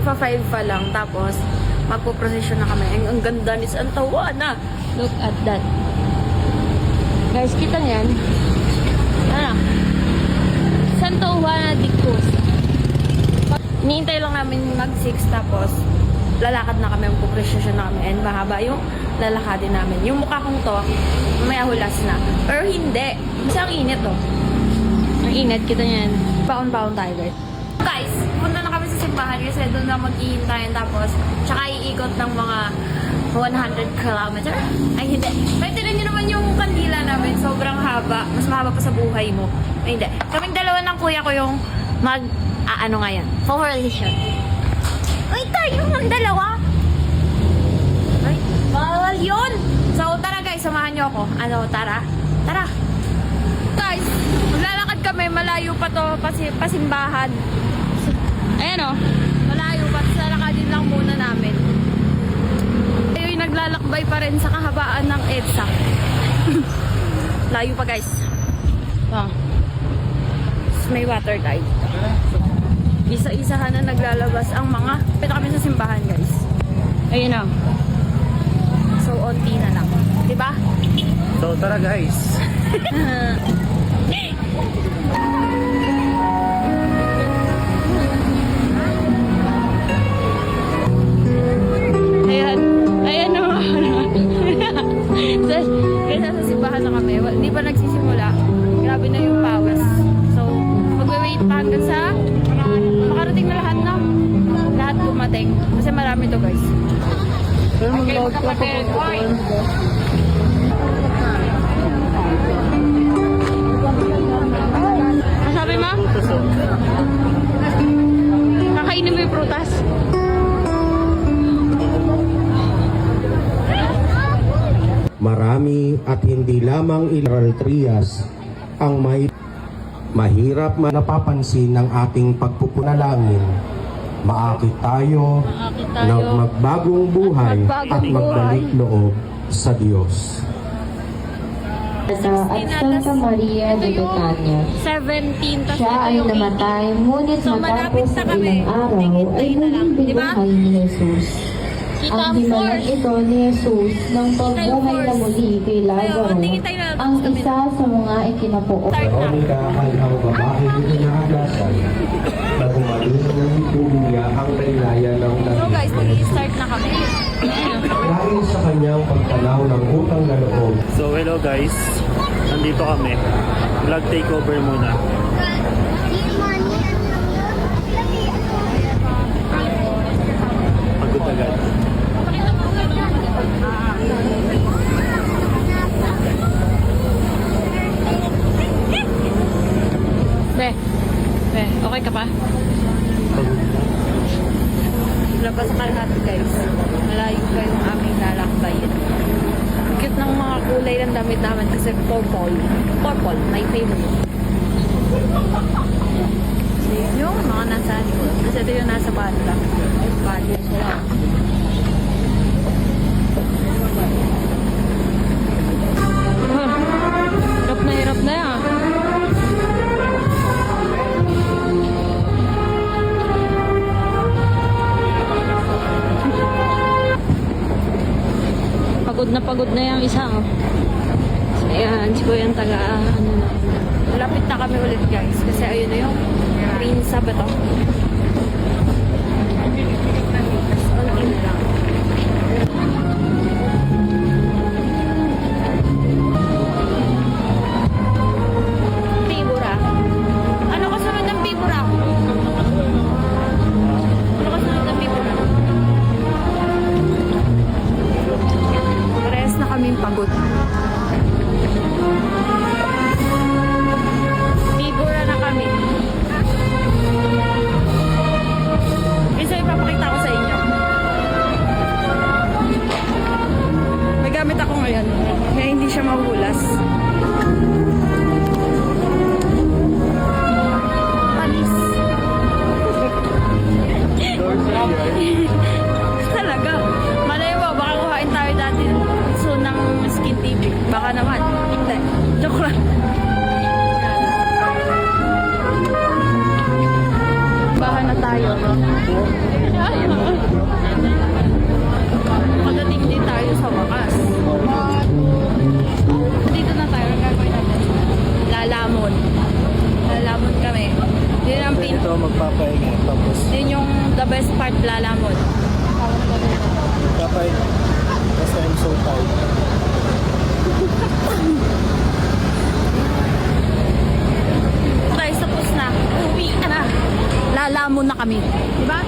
magpa-5 pa lang. Tapos, magpo-procession na kami. Ang ganda ni Santa Juana. Look at that. Guys, kita niyan. Ano? Santa Juana de Cruz. Niintay lang namin mag-6 tapos lalakad na kami, magpo-procession na kami. And mahaba yung lalakadin namin. Yung mukha kong to, may ahulas na. Pero hindi. Isang init to. Ang init, kita niyan. Paon-paon tayo guys. Guys, punta na kami sa simbahan kasi doon na mag-iintayin tapos tsaka iikot ng mga 100 kilometer. Ay, hindi. Pero tinan nyo naman yung kandila namin. Sobrang haba. Mas mahaba pa sa buhay mo. Ay, hindi. Kaming dalawa ng kuya ko yung ano nga yan? Formation. Uy, tayo ng dalawa. Ay, bawal yun. So, tara guys, samahan nyo ako. Ano, tara? Tara. Guys, maglalakad kami. Malayo pa to. Pasimbahan. Ayan o. Malayo pa. Lalakadin lang muna namin. Ayun, naglalakbay pa rin sa kahabaan ng EDSA. Layo pa guys. May water tayo. Isa-isahan na naglalabas ang mga... Pwede kami sa simbahan guys. Ayun o. So, onti na lang. Diba? So, tara guys. Ayan. Ayan o. Kaya sa simbahan na kami. Hindi pa nagsisimula. Grabe na yung pawis. So, magwe-wait pa hanggang sa makarating na lahat na. Lahat dumating. Kasi marami to guys. Pero mag-load ka pa po. Ano sabi mo? Kakainin mo yung prutas. Marami at hindi lamang Iral Trias ang may mahirap napapansin ng ating pagpupunalangin. Maakit tayo ng magbagong buhay at magbalik loob sa Diyos. At Santa Maria de Betania. 17 tas Siya ay namatay, ngunit matapos ng ilang araw ay muling binuhay ni Jesus. Ang himalang ito ni Jesus ng pagbuhay na muli kay Lazaro, ang isa sa mga ikinapuo. Veronica ay ang babae inaasahan na gumaling ng bumilya ang kailaya ng So guys, mag-i-start na kami. dahil sa kanyang pagtanaw ng utang na loob. So, hello guys. Nandito kami. Vlog takeover muna. Pagod agad. Be, okay ka pa? Pagod na. Labas ka natin guys. Malayo pa yung aming lalakbayin. Cute ng mga kulay ng damit namin kasi purple. Purple, my favorite. So yun yung mga nasa likod. Kasi ito yung nasa banda. Banda sila. Hirap na yan. Pagod na yung isa. So, ayan, si Kuya ang taga, malapit na kami ulit guys. Kasi ayun na yung Prinsa ba to? Tapos, onti na lang. Pibura. Ano kasunod ng Pibura? Ano kasunod ng Pibura? Parehas na kaming pagod. Pibura na kami. Isa ipapakita ko sa inyo. best part, lalamon. Kapay. Kasi I'm so tired. Guys, tapos na. Uwi na. Lalamon na kami. Diba?